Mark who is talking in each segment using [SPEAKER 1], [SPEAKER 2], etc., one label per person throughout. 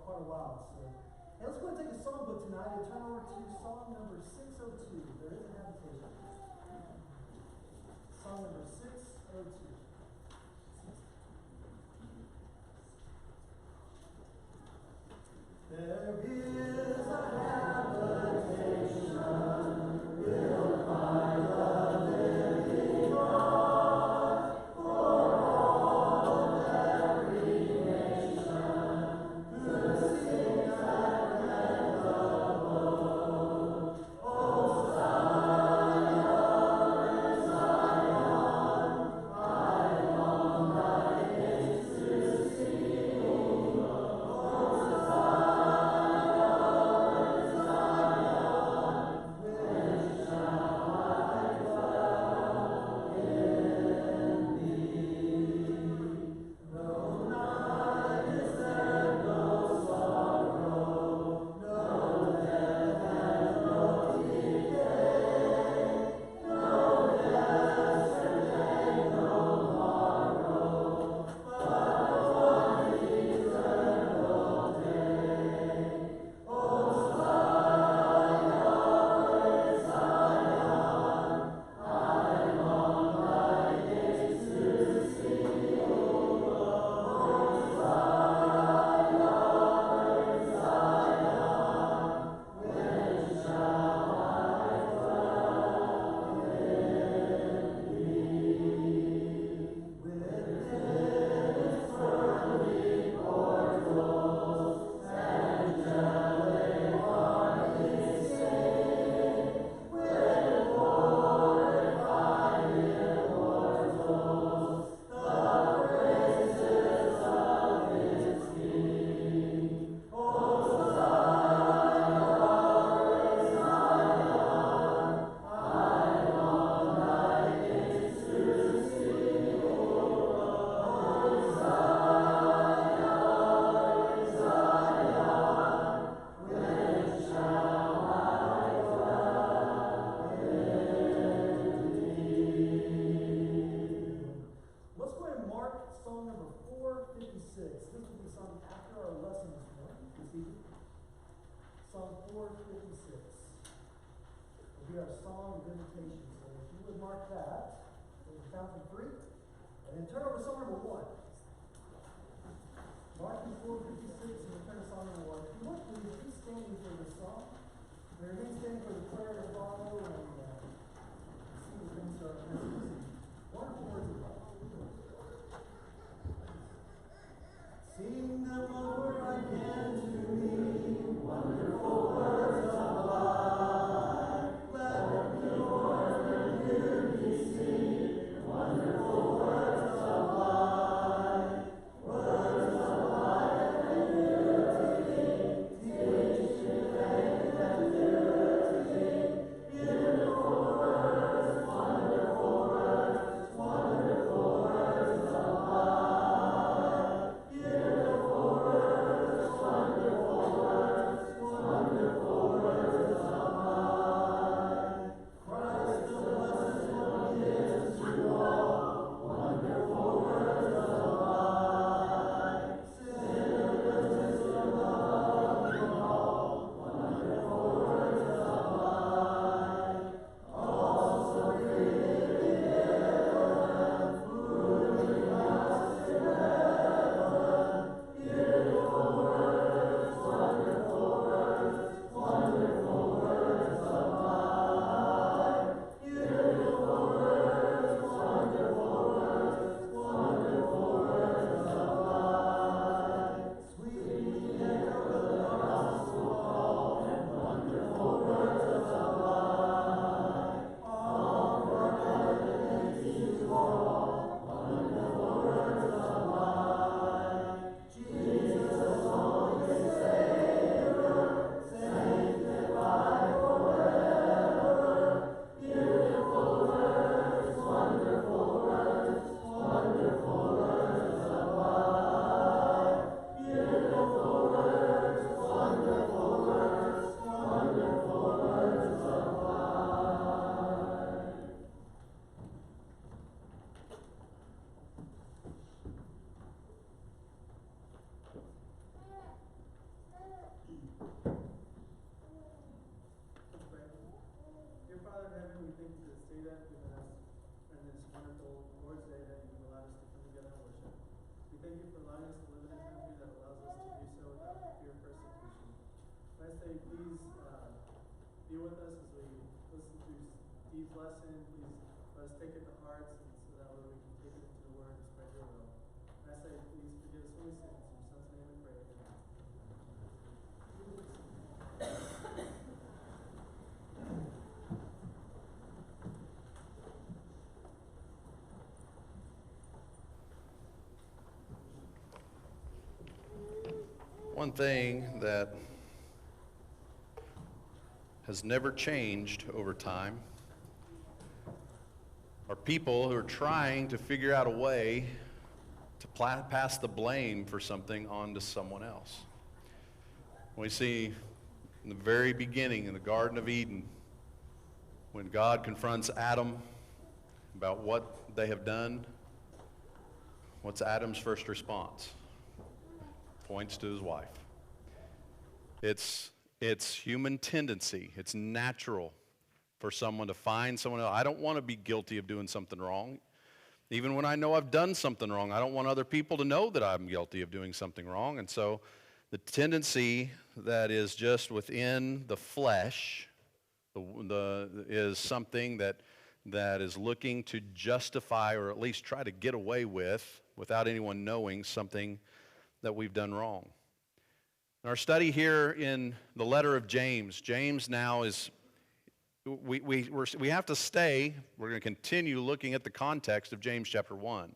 [SPEAKER 1] quite a while. So, hey, let's go ahead and take a songbook tonight and turn over to song number 602. There is a habitation. Song number 602. There is a habitation built by the living God for all of every nation who sings at the abode. O Zion, Zion, I long thy gates to see. Sing them over again to me, wonderful words of life. Let the pure and beauty sing, wonderful words of life. Words of life and beauty, teach me faith and duty. Beautiful words, wonderful words, wonderful
[SPEAKER 2] One thing that has never changed over time are people who are trying to figure out a way to pass the blame for something on to someone else. We see in the very beginning in the Garden of Eden, when God confronts Adam about what they have done, what's Adam's first response? Points to his wife. It's human tendency. It's natural for someone to find someone else. I don't want to be guilty of doing something wrong. Even when I know I've done something wrong, I don't want other people to know that I'm guilty of doing something wrong. And so the tendency that is just within the flesh is something that is looking to justify or at least try to get away with, without anyone knowing, something that we've done wrong. In our study here in the letter of James, James now is, we have to stay, we're going to continue looking at the context of James chapter 1.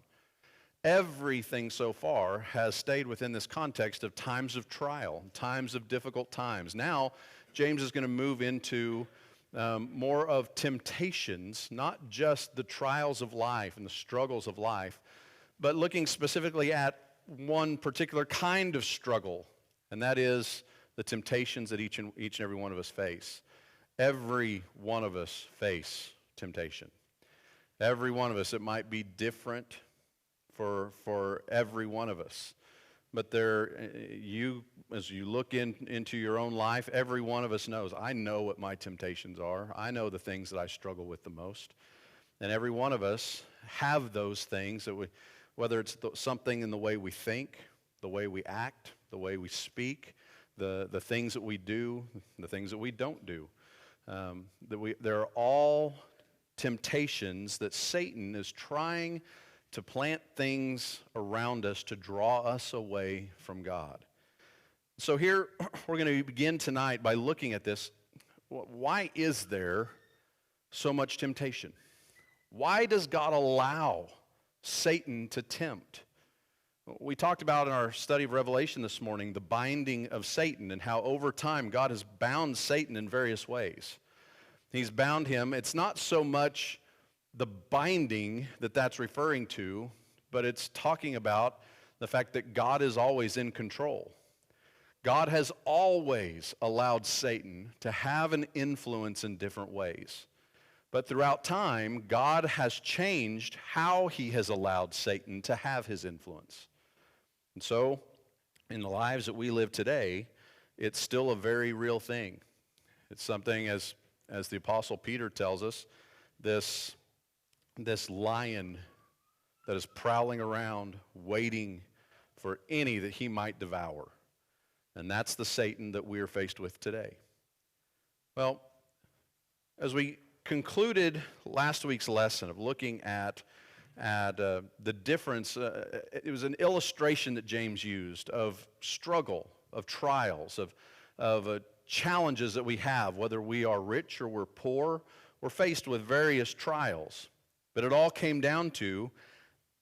[SPEAKER 2] Everything so far has stayed within this context of times of trial, times of difficult times. Now, James is going to move into more of temptations, not just the trials of life and the struggles of life, but looking specifically at one particular kind of struggle, and that is the temptations that each and every one of us face. Every one of us face temptation. Every one of us, it might be different for every one of us. But as you look into your own life, every one of us knows, I know what my temptations are. I know the things that I struggle with the most. And every one of us have those things, whether it's something in the way we think, the way we act, the way we speak, the things that we do, the things that we don't do. They're all temptations that Satan is trying to plant things around us to draw us away from God. So here, we're going to begin tonight by looking at this. Why is there so much temptation? Why does God allow Satan to tempt? We talked about in our study of Revelation this morning, the binding of Satan and how over time God has bound Satan in various ways. He's bound him. It's not so much the binding that's referring to, but it's talking about the fact that God is always in control. God has always allowed Satan to have an influence in different ways. But throughout time, God has changed how he has allowed Satan to have his influence. And so, in the lives that we live today, it's still a very real thing. It's something, as the Apostle Peter tells us, this lion that is prowling around, waiting for any that he might devour. And that's the Satan that we are faced with today. Well, as we concluded last week's lesson of looking at the difference, it was an illustration that James used of struggle, of trials, of challenges that we have, whether we are rich or we're poor. We're faced with various trials. But it all came down to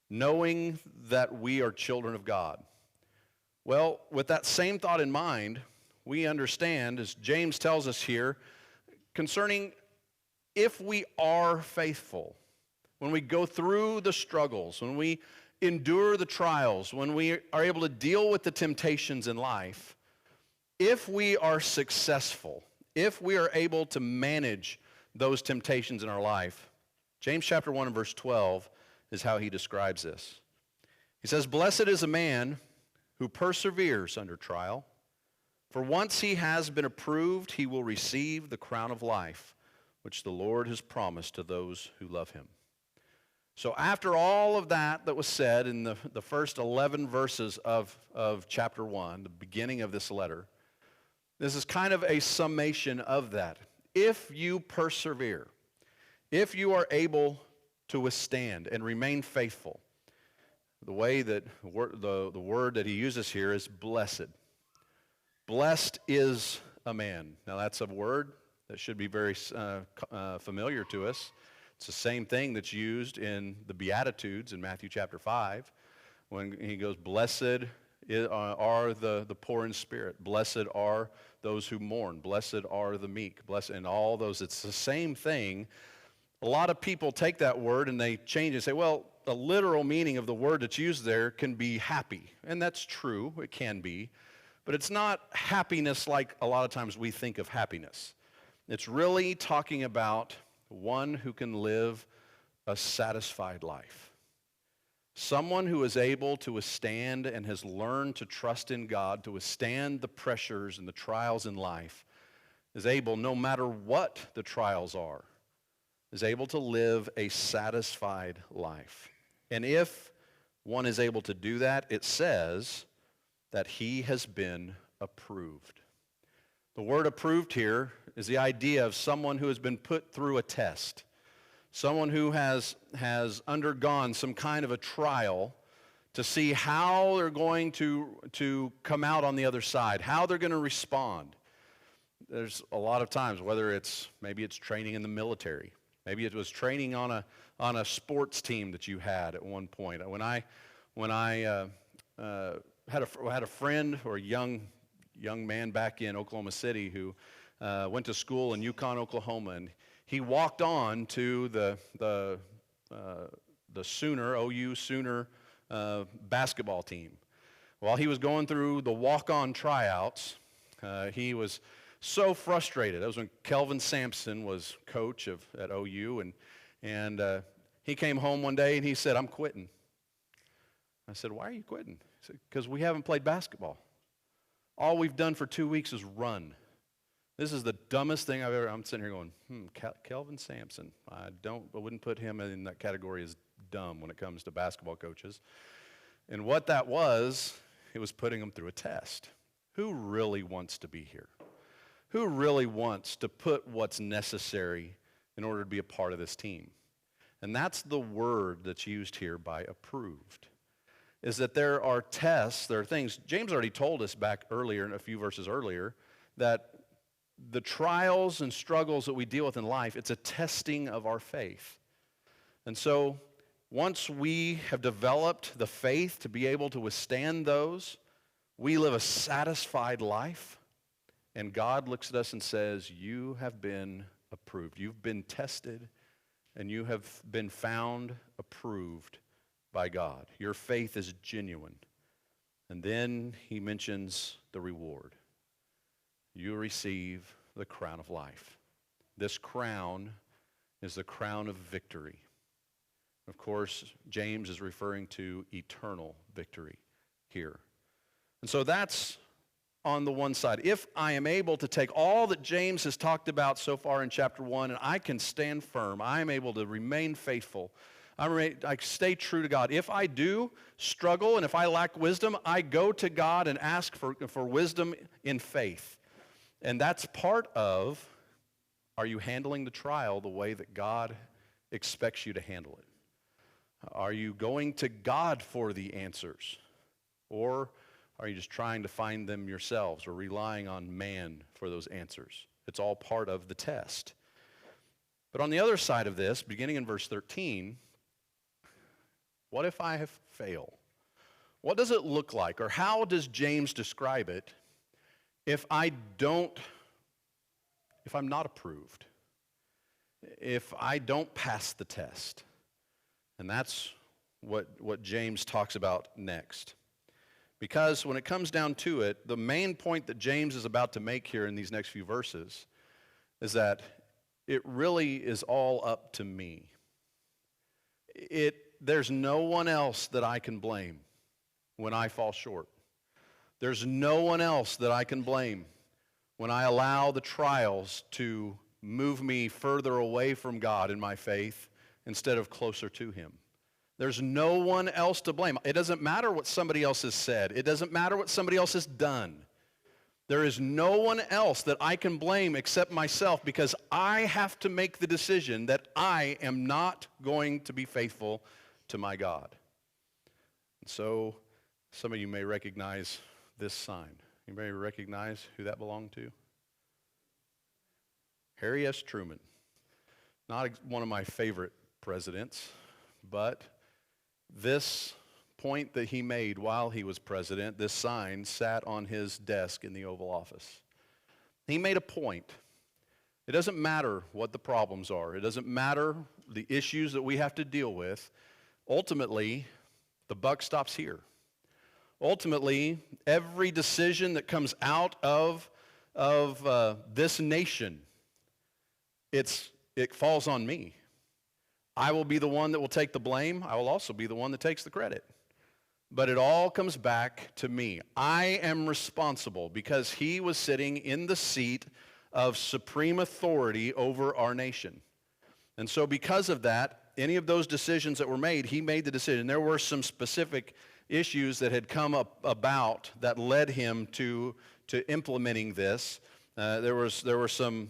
[SPEAKER 2] knowing that we are children of God. Well, with that same thought in mind, we understand, as James tells us here, concerning if we are faithful, when we go through the struggles, when we endure the trials, when we are able to deal with the temptations in life, if we are successful, if we are able to manage those temptations in our life, James chapter 1 and verse 12 is how he describes this. He says, "Blessed is a man who perseveres under trial, for once he has been approved, he will receive the crown of life, which the Lord has promised to those who love him." So after all of that was said in the first 11 verses of chapter 1, the beginning of this letter, this is kind of a summation of that. If you persevere, if you are able to withstand and remain faithful, the way that the word that he uses here is blessed. Blessed is a man. Now that's a word that should be very familiar to us. It's the same thing that's used in the Beatitudes in Matthew chapter 5 when he goes, "Blessed are the poor in spirit. Blessed are those who mourn. Blessed are the meek. Blessed, and all those. It's the same thing. A lot of people take that word and they change it and say, well, the literal meaning of the word that's used there can be happy. And that's true. It can be. But it's not happiness like a lot of times we think of happiness. It's really talking about one who can live a satisfied life. Someone who is able to withstand and has learned to trust in God, to withstand the pressures and the trials in life, is able, no matter what the trials are, is able to live a satisfied life. And if one is able to do that, it says that he has been approved. The word approved here is the idea of someone who has been put through a test. Someone who has undergone some kind of a trial to see how they're going to come out on the other side, how they're going to respond. There's a lot of times, whether maybe it's training in the military, maybe it was training on a sports team that you had at one point. When I had a friend or a young man back in Oklahoma City who went to school in Yukon, Oklahoma, and he walked on to the OU Sooner basketball team. While he was going through the walk-on tryouts, he was so frustrated. That was when Kelvin Sampson was coach at OU, and he came home one day and he said, "I'm quitting." I said, "Why are you quitting?" He said, "Because we haven't played basketball. All we've done for 2 weeks is run. This is the dumbest thing I've ever." I'm sitting here going, Kelvin Sampson. I wouldn't put him in that category as dumb when it comes to basketball coaches. And what that was, it was putting them through a test. Who really wants to be here? Who really wants to put what's necessary in order to be a part of this team? And that's the word that's used here by approved. Is that there are tests, there are things. James already told us back earlier, in a few verses earlier, that the trials and struggles that we deal with in life, it's a testing of our faith. And so once we have developed the faith to be able to withstand those, we live a satisfied life, and God looks at us and says, "You have been approved. You've been tested, and you have been found approved by God. Your faith is genuine." And then he mentions the reward. You receive the crown of life. This crown is the crown of victory. Of course, James is referring to eternal victory here. And so that's on the one side. If I am able to take all that James has talked about so far in chapter 1, and I can stand firm, I am able to remain faithful, I stay true to God. If I do struggle and if I lack wisdom, I go to God and ask for wisdom in faith. And that's part of, are you handling the trial the way that God expects you to handle it? Are you going to God for the answers? Or are you just trying to find them yourselves or relying on man for those answers? It's all part of the test. But on the other side of this, beginning in verse 13, what if I fail? What does it look like, or how does James describe it if I'm not approved? If I don't pass the test? And that's what James talks about next. Because when it comes down to it, the main point that James is about to make here in these next few verses is that it really is all up to me. There's no one else that I can blame when I fall short. There's no one else that I can blame when I allow the trials to move me further away from God in my faith instead of closer to him. There's no one else to blame. It doesn't matter what somebody else has said. It doesn't matter what somebody else has done. There is no one else that I can blame except myself, because I have to make the decision that I am not going to be faithful to my God. And so some of you may recognize this sign. You may recognize who that belonged to? Harry S. Truman. Not one of my favorite presidents, but this point that he made while he was president, this sign sat on his desk in the Oval Office. He made a point. It doesn't matter what the problems are. It doesn't matter the issues that we have to deal with. Ultimately, the buck stops here. Ultimately, every decision that comes out of this nation, it falls on me. I will be the one that will take the blame. I will also be the one that takes the credit. But it all comes back to me. I am responsible because he was sitting in the seat of supreme authority over our nation. And so because of that, any of those decisions that were made, he made the decision. There were some specific issues that had come up about that led him to implementing this. There were some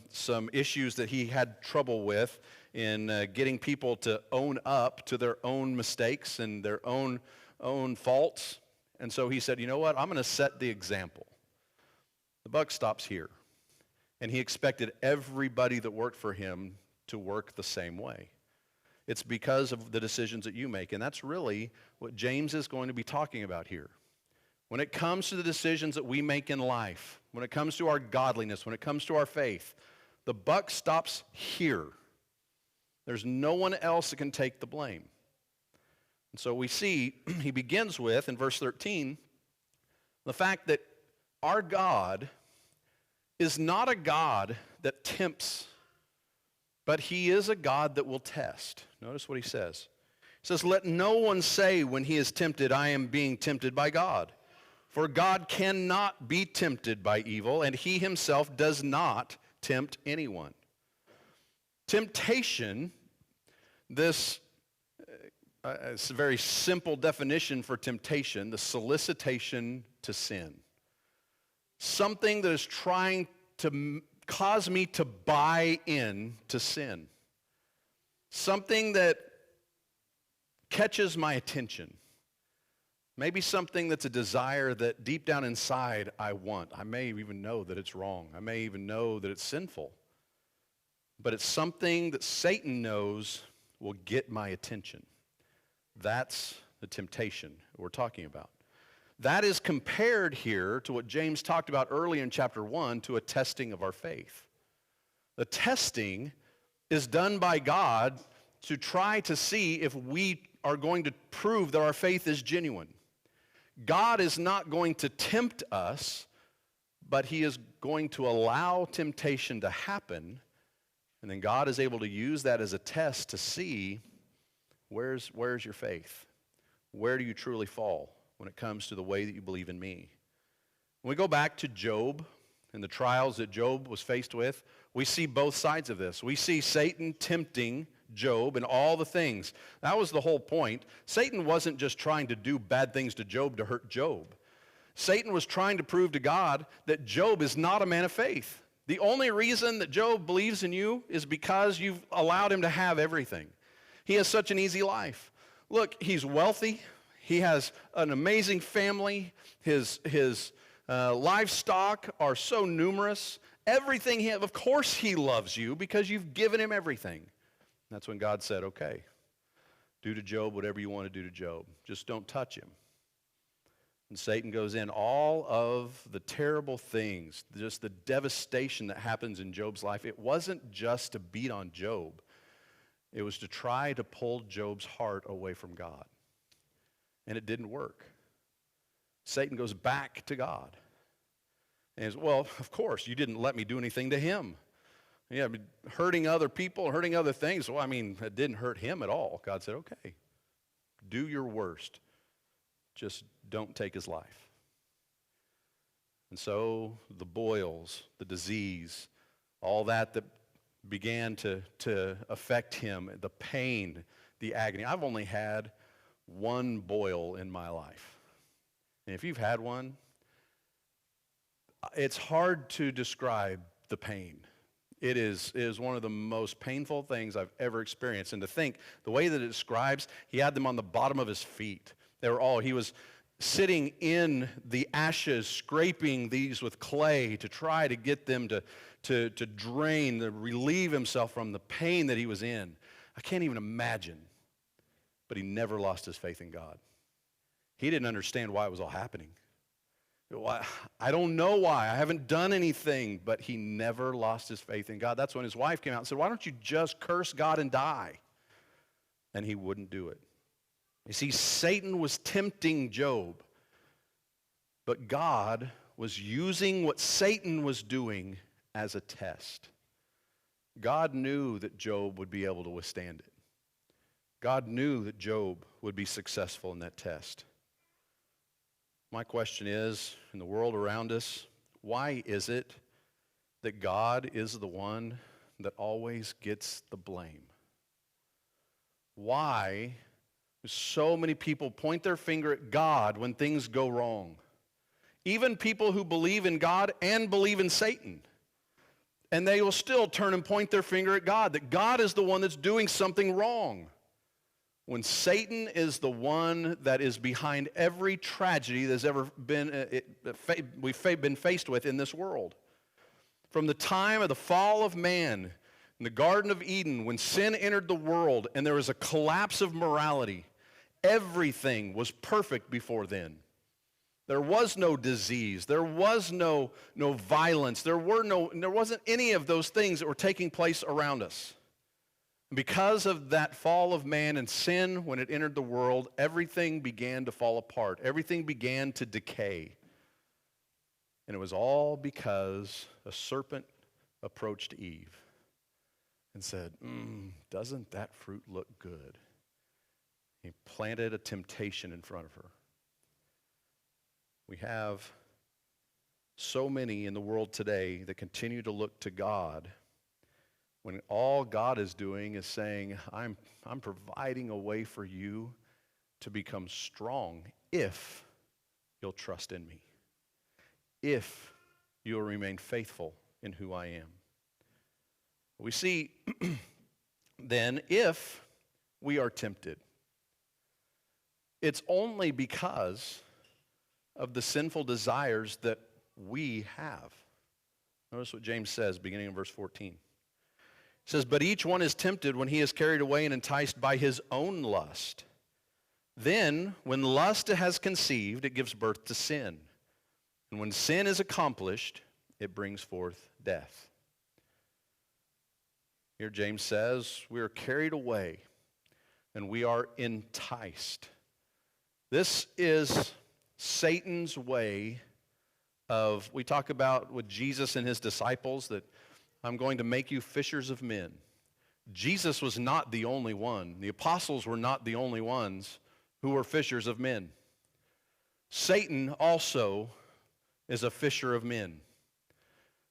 [SPEAKER 2] issues that he had trouble with in getting people to own up to their own mistakes and their own faults. And so he said, you know what, I'm going to set the example. The buck stops here. And he expected everybody that worked for him to work the same way. It's because of the decisions that you make. And that's really what James is going to be talking about here. When it comes to the decisions that we make in life, when it comes to our godliness, when it comes to our faith, the buck stops here. There's no one else that can take the blame. And so we see, he begins with, in verse 13, the fact that our God is not a God that tempts, but he is a God that will test. Notice what he says. He says, let no one say when he is tempted, I am being tempted by God. For God cannot be tempted by evil, and he himself does not tempt anyone. Temptation, this it's a very simple definition for temptation, the solicitation to sin. Something that is trying to cause me to buy in to sin. Something that catches my attention. Maybe something that's a desire that deep down inside I want. I may even know that it's wrong. I may even know that it's sinful. But it's something that Satan knows will get my attention. That's the temptation we're talking about. That is compared here to what James talked about early in chapter 1, to a testing of our faith. The testing is done by God to try to see if we are going to prove that our faith is genuine. God is not going to tempt us, but he is going to allow temptation to happen, and then God is able to use that as a test to see where's your faith? Where do you truly fall when it comes to the way that you believe in me? When we go back to Job and the trials that Job was faced with, we see both sides of this. We see Satan tempting Job and all the things. That was the whole point. Satan wasn't just trying to do bad things to Job to hurt Job. Satan was trying to prove to God that Job is not a man of faith. The only reason that Job believes in you is because you've allowed him to have everything. He has such an easy life. Look, he's wealthy. He has an amazing family. His livestock are so numerous. Everything he has, of course he loves you because you've given him everything. That's when God said, okay, do to Job whatever you want to do to Job. Just don't touch him. And Satan goes in. All of the terrible things, just the devastation that happens in Job's life, it wasn't just to beat on Job. It was to try to pull Job's heart away from God. And it didn't work. Satan goes back to God. And says, well, of course, you didn't let me do anything to him. Yeah, I mean, hurting other people, hurting other things. Well, I mean, it didn't hurt him at all. God said, okay, do your worst. Just don't take his life. And so the boils, the disease, all that began to affect him, the pain, the agony. I've only had one boil in my life. And if you've had one, it's hard to describe the pain. It is one of the most painful things I've ever experienced. And to think, the way that it describes, he had them on the bottom of his feet. He was sitting in the ashes, scraping these with clay to try to get them to drain, to relieve himself from the pain that he was in. I can't even imagine. But he never lost his faith in God. He didn't understand why it was all happening. I don't know why. I haven't done anything. But he never lost his faith in God. That's when his wife came out and said, why don't you just curse God and die? And he wouldn't do it. You see, Satan was tempting Job. But God was using what Satan was doing as a test. God knew that Job would be able to withstand it. God knew that Job would be successful in that test. My question is, in the world around us, why is it that God is the one that always gets the blame? Why do so many people point their finger at God when things go wrong? Even people who believe in God and believe in Satan. And they will still turn and point their finger at God, that God is the one that's doing something wrong. When Satan is the one that is behind every tragedy that's ever been we've been faced with in this world. From the time of the fall of man in the Garden of Eden, when sin entered the world and there was a collapse of morality, everything was perfect before then. There was no disease. There was no violence. There wasn't any of those things that were taking place around us. Because of that fall of man and sin, when it entered the world, everything began to fall apart. Everything began to decay. And it was all because a serpent approached Eve and said, doesn't that fruit look good? He planted a temptation in front of her. We have so many in the world today that continue to look to God when all God is doing is saying, I'm providing a way for you to become strong if you'll trust in me, if you'll remain faithful in who I am. We see then, if we are tempted, it's only because of the sinful desires that we have. Notice what James says, beginning in verse 14. It says, but each one is tempted when he is carried away and enticed by his own lust. Then, when lust has conceived, it gives birth to sin. And when sin is accomplished, it brings forth death. Here James says, we are carried away and we are enticed. This is Satan's way of, we talk about with Jesus and his disciples that I'm going to make you fishers of men. Jesus was not the only one. The apostles were not the only ones who were fishers of men. Satan also is a fisher of men.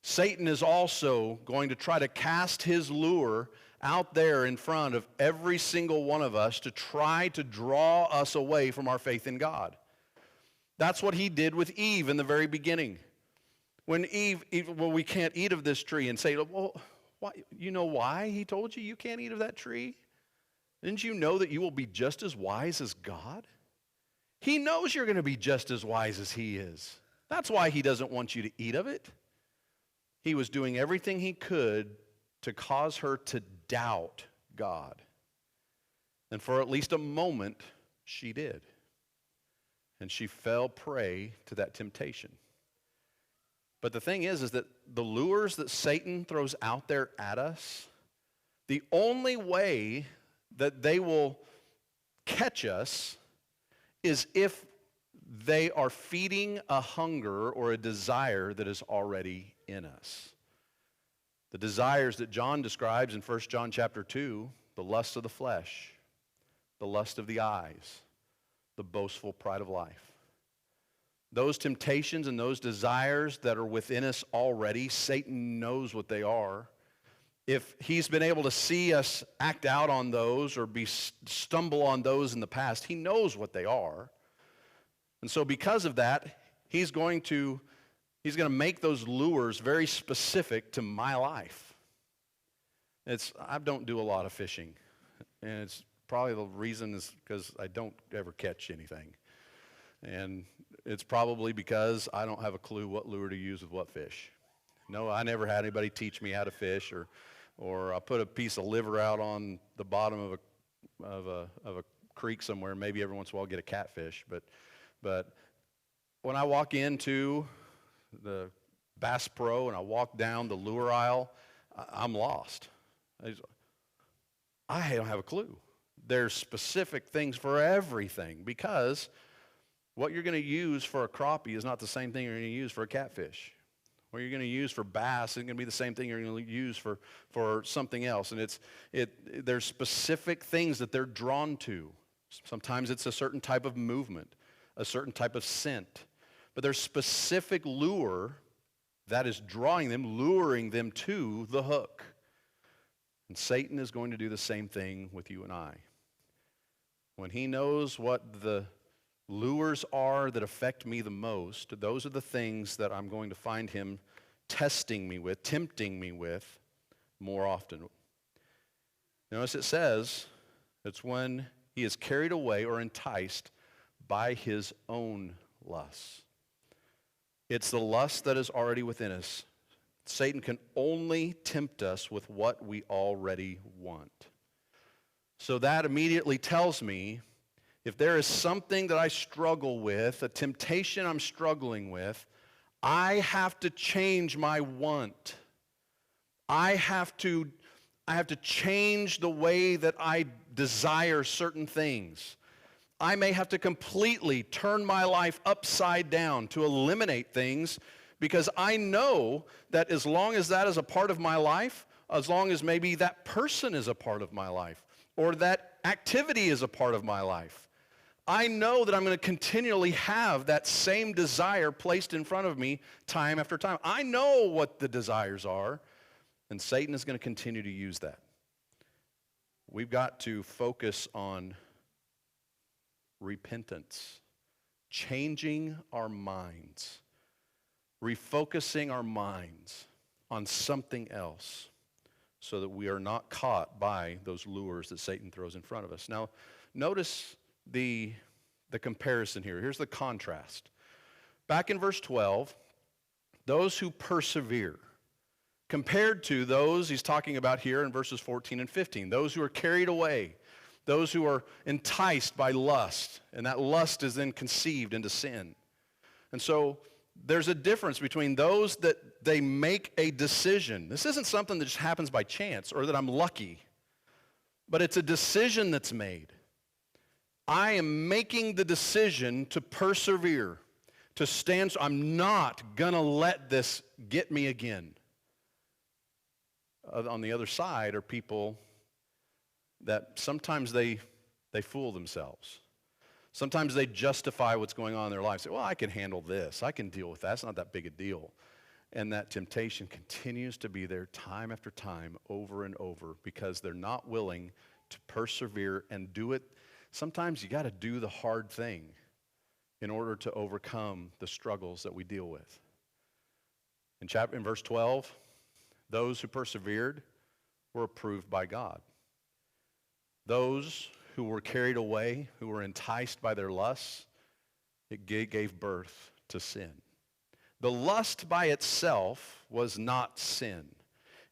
[SPEAKER 2] Satan is also going to try to cast his lure out there in front of every single one of us to try to draw us away from our faith in God. That's what he did with Eve in the very beginning. When Eve, well, we can't eat of this tree, and say, well, why? You know why he told you can't eat of that tree? Didn't you know that you will be just as wise as God? He knows you're going to be just as wise as he is. That's why he doesn't want you to eat of it. He was doing everything he could to cause her to doubt God. And for at least a moment, she did. And she fell prey to that temptation. But the thing is that the lures that Satan throws out there at us, the only way that they will catch us is if they are feeding a hunger or a desire that is already in us. The desires that John describes in 1 John chapter 2, the lust of the flesh, the lust of the eyes, the boastful pride of life. Those temptations and those desires that are within us already, Satan knows what they are. If he's been able to see us act out on those or stumble on those in the past, he knows what they are. And so because of that, he's going to make those lures very specific to my life. I don't do a lot of fishing, and it's probably the reason is because I don't ever catch anything. And it's probably because I don't have a clue what lure to use with what fish. No, I never had anybody teach me how to fish, or I put a piece of liver out on the bottom of a creek somewhere. Maybe every once in a while I'll get a catfish, but but when I walk into the Bass Pro and I walk down the lure aisle, I'm lost. I don't have a clue. There's specific things for everything, because what you're going to use for a crappie is not the same thing you're going to use for a catfish. What you're going to use for bass isn't going to be the same thing you're going to use for something else. And there's specific things that they're drawn to. Sometimes it's a certain type of movement, a certain type of scent. But there's specific lure that is drawing them, luring them to the hook. And Satan is going to do the same thing with you and I. When he knows what the lures are that affect me the most, those are the things that I'm going to find him testing me with, tempting me with more often. Notice it says it's when he is carried away or enticed by his own lusts. It's the lust that is already within us. Satan can only tempt us with what we already want. So that immediately tells me, if there is something that I struggle with, a temptation I'm struggling with, I have to change my want. I have to change the way that I desire certain things. I may have to completely turn my life upside down to eliminate things, because I know that as long as that is a part of my life, as long as maybe that person is a part of my life, or that activity is a part of my life, I know that I'm going to continually have that same desire placed in front of me time after time. I know what the desires are, and Satan is going to continue to use that. We've got to focus on repentance, changing our minds, refocusing our minds on something else so that we are not caught by those lures that Satan throws in front of us. Now, notice the comparison here. Here's the contrast. Back in verse 12, those who persevere, compared to those he's talking about here in verses 14 and 15, those who are carried away, those who are enticed by lust, and that lust is then conceived into sin. And so there's a difference between those that they make a decision. This isn't something that just happens by chance or that I'm lucky, but it's a decision that's made. I am making the decision to persevere, to stand. So I'm not going to let this get me again. On the other side are people that sometimes they fool themselves. Sometimes they justify what's going on in their life. Say, well, I can handle this. I can deal with that. It's not that big a deal. And that temptation continues to be there time after time, over and over, because they're not willing to persevere and do it. Sometimes you got to do the hard thing in order to overcome the struggles that we deal with. In verse 12, those who persevered were approved by God. Those who were carried away, who were enticed by their lusts, it gave birth to sin. The lust by itself was not sin.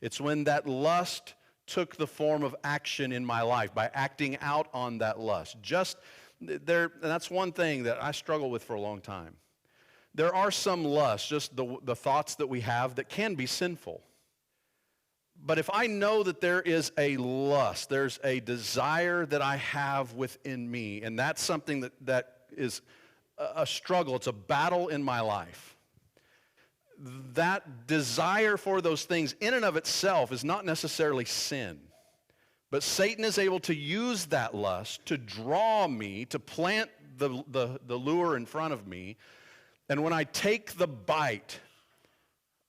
[SPEAKER 2] It's when that lust took the form of action in my life, by acting out on that lust. And that's one thing that I struggle with for a long time. There are some lusts, just the thoughts that we have, that can be sinful. But if I know that there is a lust, there's a desire that I have within me, and that's something that is a struggle, it's a battle in my life. That desire for those things in and of itself is not necessarily sin. But Satan is able to use that lust to draw me, to plant the lure in front of me. And when I take the bite,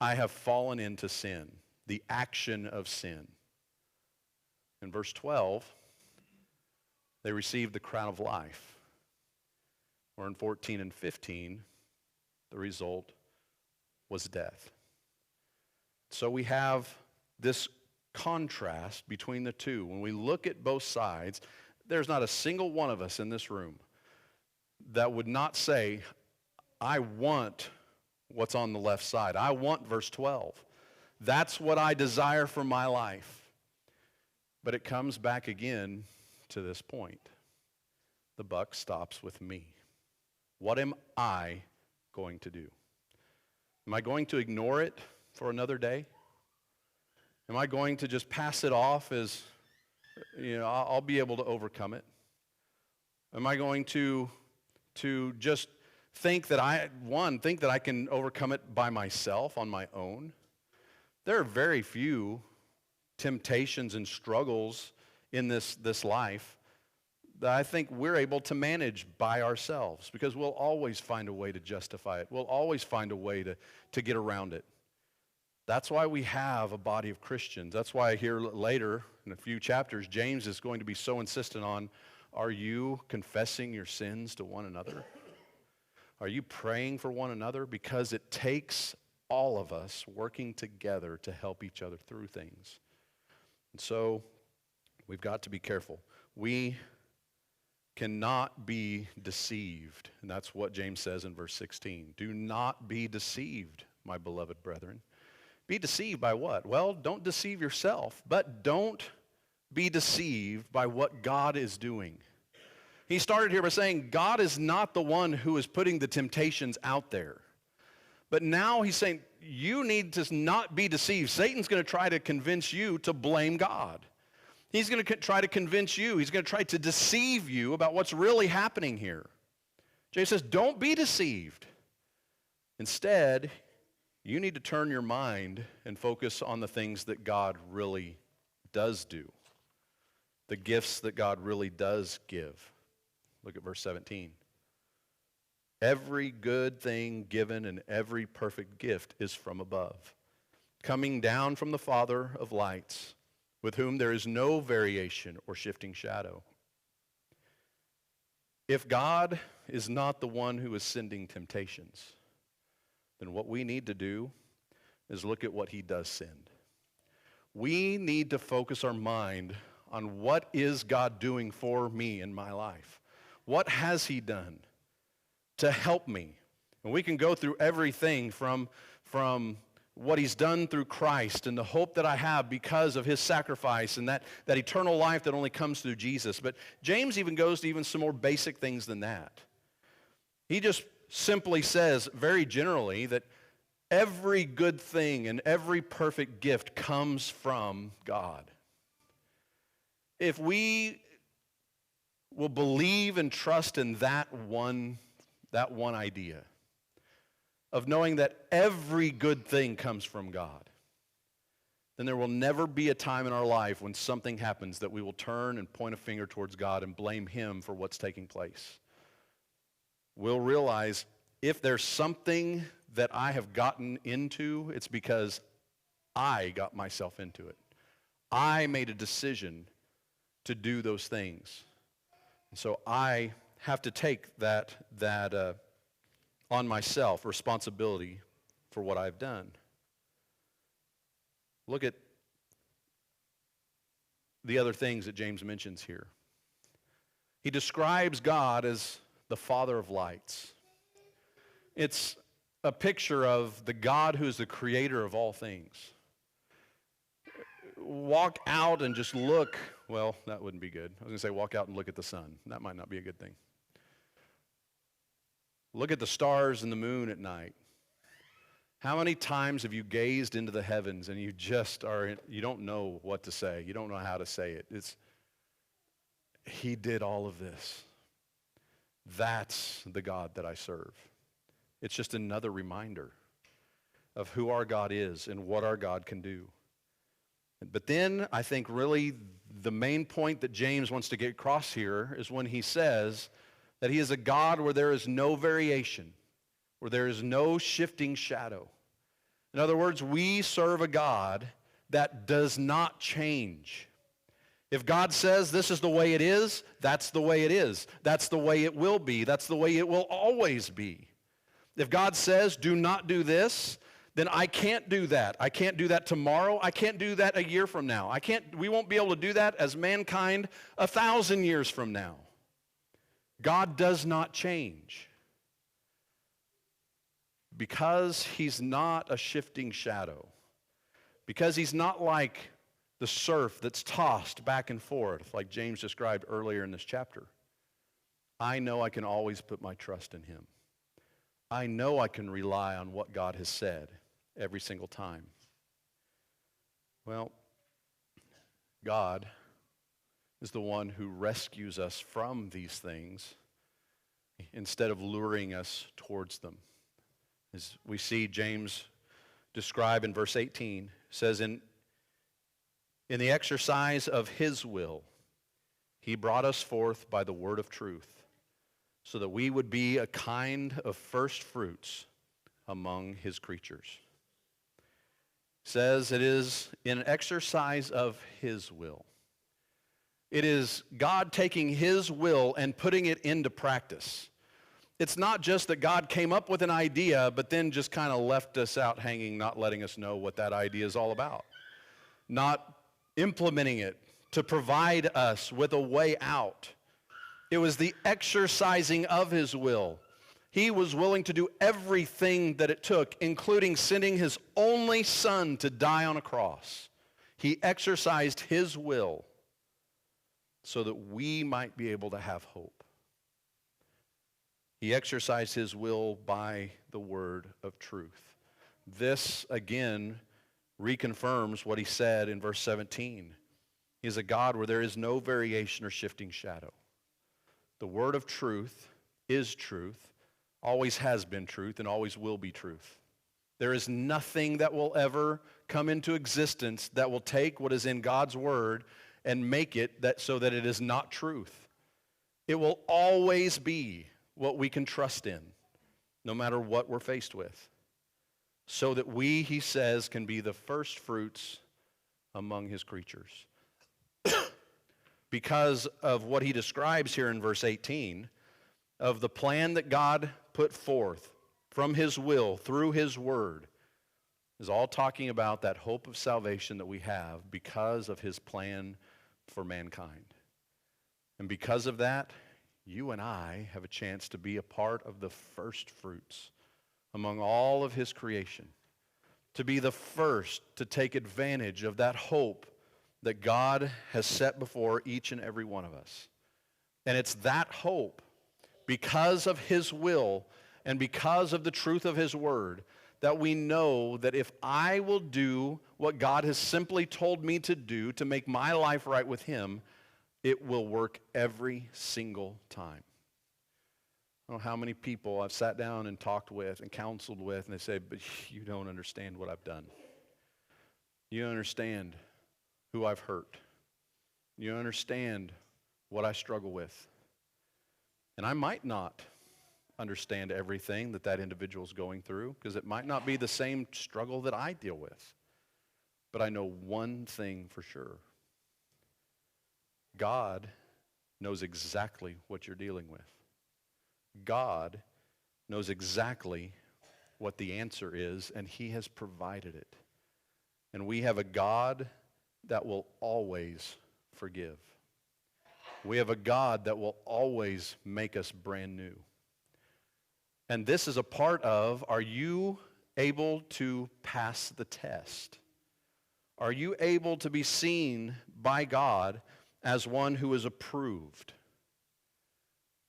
[SPEAKER 2] I have fallen into sin, the action of sin. In verse 12, they received the crown of life. Or in 14 and 15, the result was death. So we have this contrast between the two. When we look at both sides, there's not a single one of us in this room that would not say, I want what's on the left side. I want verse 12. That's what I desire for my life. But it comes back again to this point. The buck stops with me. What am I going to do? Am I going to ignore it for another day? Am I going to just pass it off as, I'll be able to overcome it? Am I going to just think that I can overcome it by myself, on my own? There are very few temptations and struggles in this life that I think we're able to manage by ourselves, because we'll always find a way to justify it. We'll always find a way to get around it. That's why we have a body of Christians. That's why here later in a few chapters, James is going to be so insistent on, are you confessing your sins to one another? Are you praying for one another? Because it takes all of us working together to help each other through things. And so we've got to be careful. We cannot be deceived. And that's what James says in verse 16. Do not be deceived, my beloved brethren. Be deceived by what? Well, don't deceive yourself, but don't be deceived by what God is doing. He started here by saying God is not the one who is putting the temptations out there. But now he's saying you need to not be deceived. Satan's going to try to convince you to blame God. He's going to try to convince you. He's going to try to deceive you about what's really happening here. James says, don't be deceived. Instead, you need to turn your mind and focus on the things that God really does do, the gifts that God really does give. Look at verse 17. Every good thing given and every perfect gift is from above, coming down from the Father of lights, with whom there is no variation or shifting shadow. If God is not the one who is sending temptations, then what we need to do is look at what he does send. We need to focus our mind on what is God doing for me in my life. What has he done to help me? And we can go through everything from what he's done through Christ and the hope that I have because of his sacrifice and that eternal life that only comes through Jesus. But James even goes to even some more basic things than that. He just simply says very generally that every good thing and every perfect gift comes from God. If we will believe and trust in that one idea of knowing that every good thing comes from God, then there will never be a time in our life when something happens that we will turn and point a finger towards God and blame him for what's taking place. We'll realize if there's something that I have gotten into, it's because I got myself into it. I made a decision to do those things. And so I have to take that on myself, responsibility for what I've done. Look at the other things that James mentions here. He describes God as the Father of lights. It's a picture of the God who is the creator of all things. Walk out and just look. Well, that wouldn't be good. I was going to say walk out and look at the sun. That might not be a good thing. Look at the stars and the moon at night. How many times have you gazed into the heavens and you don't know what to say. You don't know how to say it. He did all of this. That's the God that I serve. It's just another reminder of who our God is and what our God can do. But then I think really the main point that James wants to get across here is when he says that he is a God where there is no variation, where there is no shifting shadow. In other words, we serve a God that does not change. If God says this is the way it is, that's the way it is. That's the way it will be. That's the way it will always be. If God says do not do this, then I can't do that. I can't do that tomorrow. I can't do that a year from now. We won't be able to do that as mankind 1,000 years from now. God does not change. Because he's not a shifting shadow. Because he's not like the surf that's tossed back and forth, like James described earlier in this chapter. I know I can always put my trust in him. I know I can rely on what God has said every single time. Well, God is the one who rescues us from these things instead of luring us towards them. As we see James describe in verse 18, says, in the exercise of his will, he brought us forth by the word of truth, so that we would be a kind of first fruits among his creatures. Says it is in an exercise of his will. It is God taking his will and putting it into practice. It's not just that God came up with an idea, but then just kind of left us out hanging, not letting us know what that idea is all about. Not implementing it to provide us with a way out. It was the exercising of his will. He was willing to do everything that it took, including sending his only son to die on a cross. He exercised his will so that we might be able to have hope. He exercised his will by the word of truth. This, again, reconfirms what he said in verse 17. He is a God where there is no variation or shifting shadow. The word of truth is truth, always has been truth, and always will be truth. There is nothing that will ever come into existence that will take what is in God's word and make it so that it is not truth. It will always be what we can trust in, no matter what we're faced with, so that we, he says, can be the first fruits among his creatures. Because of what he describes here in verse 18, of the plan that God put forth from his will through his word, is all talking about that hope of salvation that we have because of his plan for mankind. And because of that, you and I have a chance to be a part of the first fruits among all of his creation, to be the first to take advantage of that hope that God has set before each and every one of us. And it's that hope, because of his will and because of the truth of his word, that we know that if I will do what God has simply told me to do to make my life right with him, it will work every single time. I don't know how many people I've sat down and talked with and counseled with, and they say, but you don't understand what I've done. You don't understand who I've hurt. You don't understand what I struggle with. And I might not understand everything that that individual is going through, because it might not be the same struggle that I deal with. But I know one thing for sure. God knows exactly what you're dealing with. God knows exactly what the answer is, and he has provided it. And we have a God that will always forgive. We have a God that will always make us brand new. And this is a part of, are you able to pass the test? Are you able to be seen by God as one who is approved?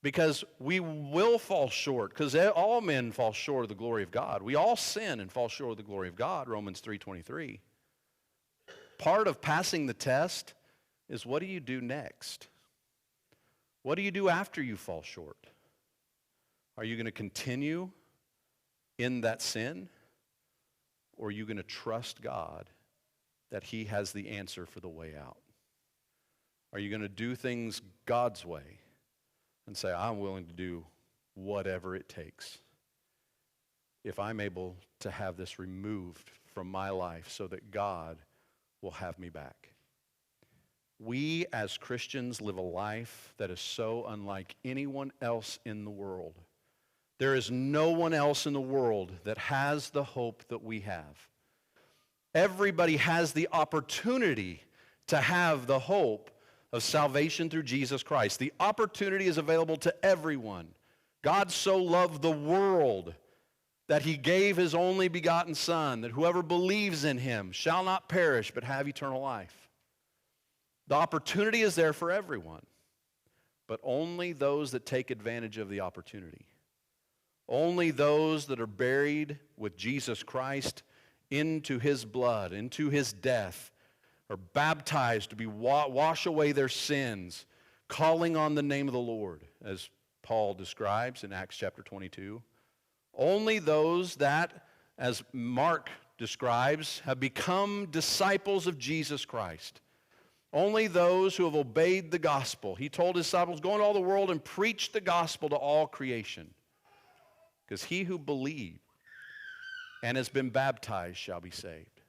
[SPEAKER 2] Because we will fall short, because all men fall short of the glory of God. We all sin and fall short of the glory of God, Romans 3:23. Part of passing the test is, what do you do next? What do you do after you fall short? Are you going to continue in that sin? Or are you going to trust God that he has the answer for the way out? Are you going to do things God's way and say, I'm willing to do whatever it takes if I'm able to have this removed from my life so that God will have me back? We as Christians live a life that is so unlike anyone else in the world. There is no one else in the world that has the hope that we have. Everybody has the opportunity to have the hope of salvation through Jesus Christ. The opportunity is available to everyone. God so loved the world that he gave his only begotten Son, that whoever believes in him shall not perish but have eternal life. The opportunity is there for everyone, but only those that take advantage of the opportunity Only those that are buried with Jesus Christ into his blood, into his death, are baptized to be wash away their sins, calling on the name of the Lord, as Paul describes in Acts chapter 22. Only those that, as Mark describes, have become disciples of Jesus Christ. Only those who have obeyed the gospel. He told his disciples, go into all the world and preach the gospel to all creation. Because he who believes and has been baptized shall be saved.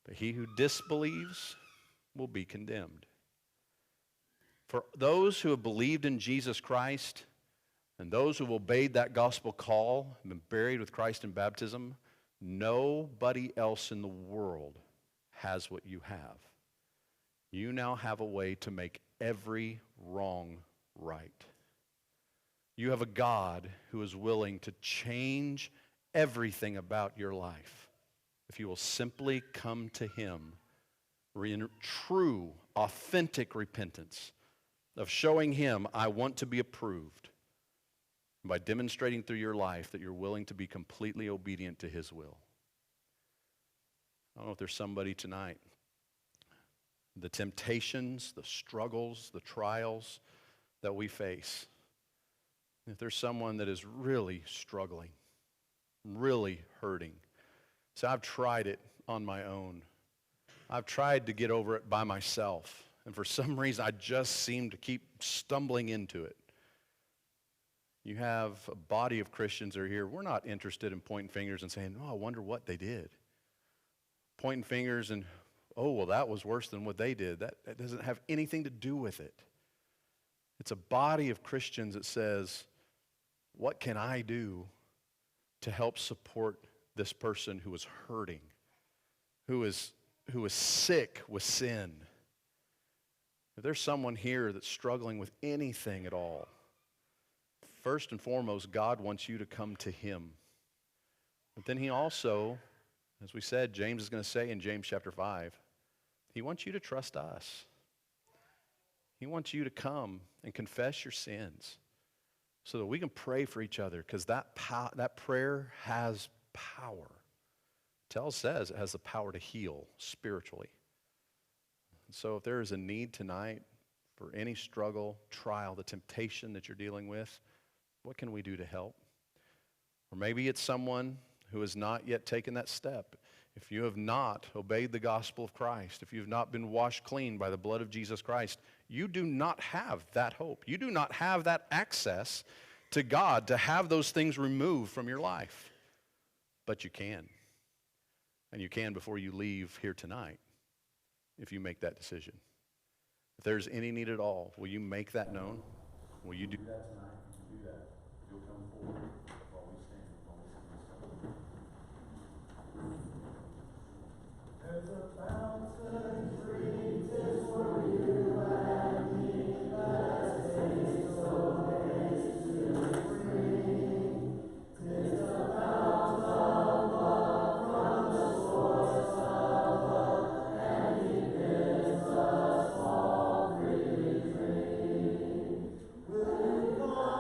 [SPEAKER 2] But he who disbelieves will be condemned. For those who have believed in Jesus Christ and those who have obeyed that gospel call and been buried with Christ in baptism, nobody else in the world has what you have. You now have a way to make every wrong right. You have a God who is willing to change everything about your life if you will simply come to him in true, authentic repentance of showing him, I want to be approved, by demonstrating through your life that you're willing to be completely obedient to his will. I don't know if there's somebody tonight, the temptations, the struggles, the trials that we face, if there's someone that is really struggling, really hurting, so I've tried it on my own. I've tried to get over it by myself, and for some reason I just seem to keep stumbling into it. You have a body of Christians that are here. We're not interested in pointing fingers and saying, oh, I wonder what they did. Pointing fingers and, oh, well, that was worse than what they did. That doesn't have anything to do with it. It's a body of Christians that says, what can I do to help support this person who is hurting, who is sick with sin? If there's someone here that's struggling with anything at all, first and foremost, God wants you to come to him. But then he also, as we said, James is going to say in James chapter 5, he wants you to trust us. He wants you to come and confess your sins so that we can pray for each other, because that prayer has power. It says it has the power to heal spiritually. So if there is a need tonight for any struggle, trial, the temptation that you're dealing with, what can we do to help? Or maybe it's someone who has not yet taken that step. If you have not obeyed the gospel of Christ, if you have not been washed clean by the blood of Jesus Christ, you do not have that hope. You do not have that access to God to have those things removed from your life. But you can. And you can before you leave here tonight if you make that decision. If there's any need at all, will you make that known? Will you do that tonight? Do that. You'll come forward while we stand. There's a fountain free, 'tis for you and me, that tastes so tasty free. 'Tis a fountain of love from the source of love, and he bids us all freely drink. Will you come?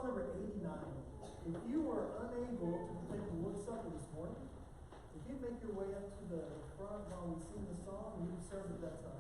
[SPEAKER 1] song number 89. If you were unable to take the Lord's Supper this morning, if you make your way up to the front while we sing the song, you can serve at that time.